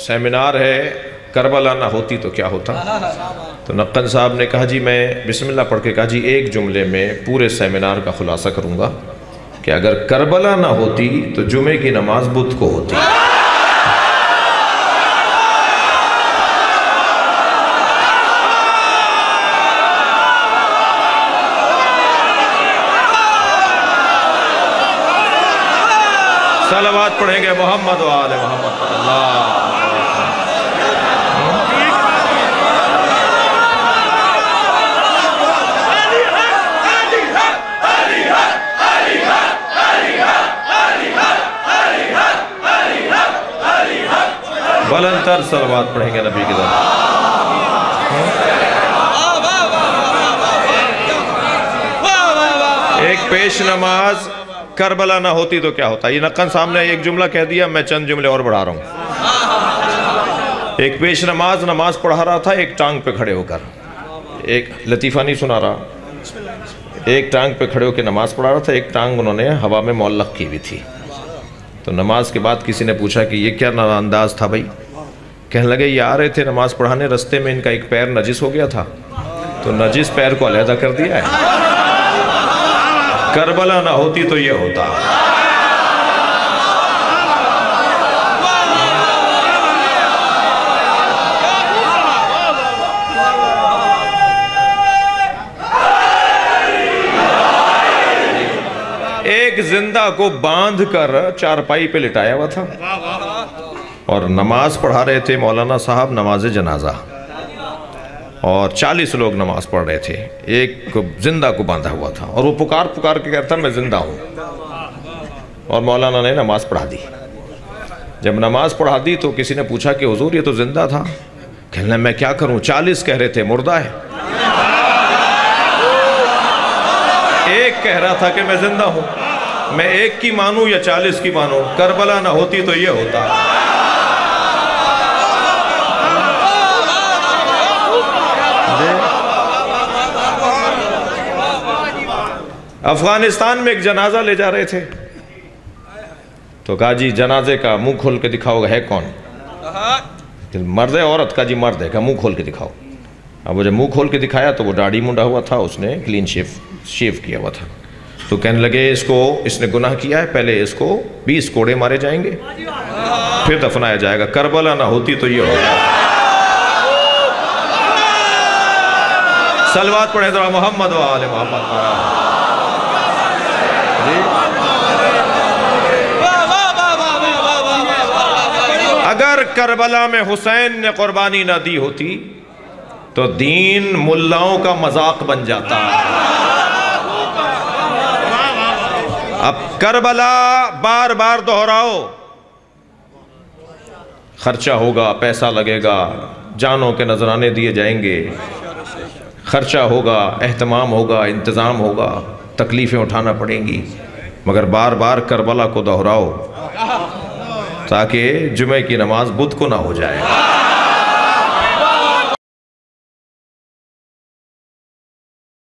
Seminar है, Karbala ना होती तो क्या होता। तो नक्कन साहब ने कहा जी, मैं बिस्मिल्लाह पढ़ के कहा जी एक जुमले में पूरे सेमिनार का खुलासा करूँगा कि अगर करबला ना होती तो जुमे की नमाज बुध को होती। सलावत पढ़ेंगे मोहम्मद व आले मोहम्मद। अल्लाह बुलंदतर सलावत पढ़ेंगे नबी की तरफ। एक पेश नमाज करबला ना होती तो क्या होता। ये नक्कन साहब ने एक जुमला कह दिया, मैं चंद जुमले और बढ़ा रहा हूँ। एक पेश नमाज नमाज पढ़ा रहा था एक टांग पे खड़े होकर, एक लतीफ़ा नहीं सुना रहा, एक टांग पे खड़े होकर नमाज पढ़ा रहा था, एक टांग उन्होंने हवा में मुअल्लक़ की हुई थी। तो नमाज के बाद किसी ने पूछा कि ये क्या अंदाज था भाई। कहने लगे ये आ रहे थे नमाज पढ़ाने, रस्ते में इनका एक पैर नजिस हो गया था तो नजिस पैर को अलहदा कर दिया है। करबला ना होती तो ये होता। एक जिंदा को बांध कर चारपाई पे लिटाया हुआ था और नमाज पढ़ा रहे थे मौलाना साहब नमाज जनाजा, और 40 लोग नमाज पढ़ रहे थे। एक जिंदा को बांधा हुआ था और वो पुकार पुकार के कहता मैं जिंदा हूँ, और मौलाना ने नमाज पढ़ा दी। जब नमाज पढ़ा दी तो किसी ने पूछा कि हुजूर ये तो जिंदा था। कहने मैं क्या करूँ, 40 कह रहे थे मुर्दा है, एक कह रहा था कि मैं जिंदा हूँ। मैं एक की मानूं या 40 की मानूं। करबला ना होती तो ये होता। अफगानिस्तान में एक जनाजा ले जा रहे थे तो कहा जी जनाजे का मुंह खोल के दिखाओ, है कौन? मर्द है औरत का? जी मर्द है। का मुंह खोल के दिखाओ। अब वो जब मुंह खोल के दिखाया तो वो दाढ़ी मुंडा हुआ था, उसने क्लीन शेव किया हुआ था। तो कहने लगे इसने गुनाह किया है, पहले इसको 20 कोड़े मारे जाएंगे फिर दफनाया जाएगा। करबला ना होती तो ये होगा। सलवात पढ़े जरा मोहम्मद व आले मोहम्मद। अगर करबला में हुसैन ने कुर्बानी ना दी होती तो दीन मुल्लाओं का मजाक बन जाता। अब करबला बार बार दोहराओ, खर्चा होगा, पैसा लगेगा, जानों के नजराने दिए जाएंगे, खर्चा होगा, एहतमाम होगा, इंतज़ाम होगा, तकलीफ़ें उठाना पड़ेंगी, मगर बार बार करबला को दोहराओ ताकि जुमे की नमाज बुध को ना हो जाए।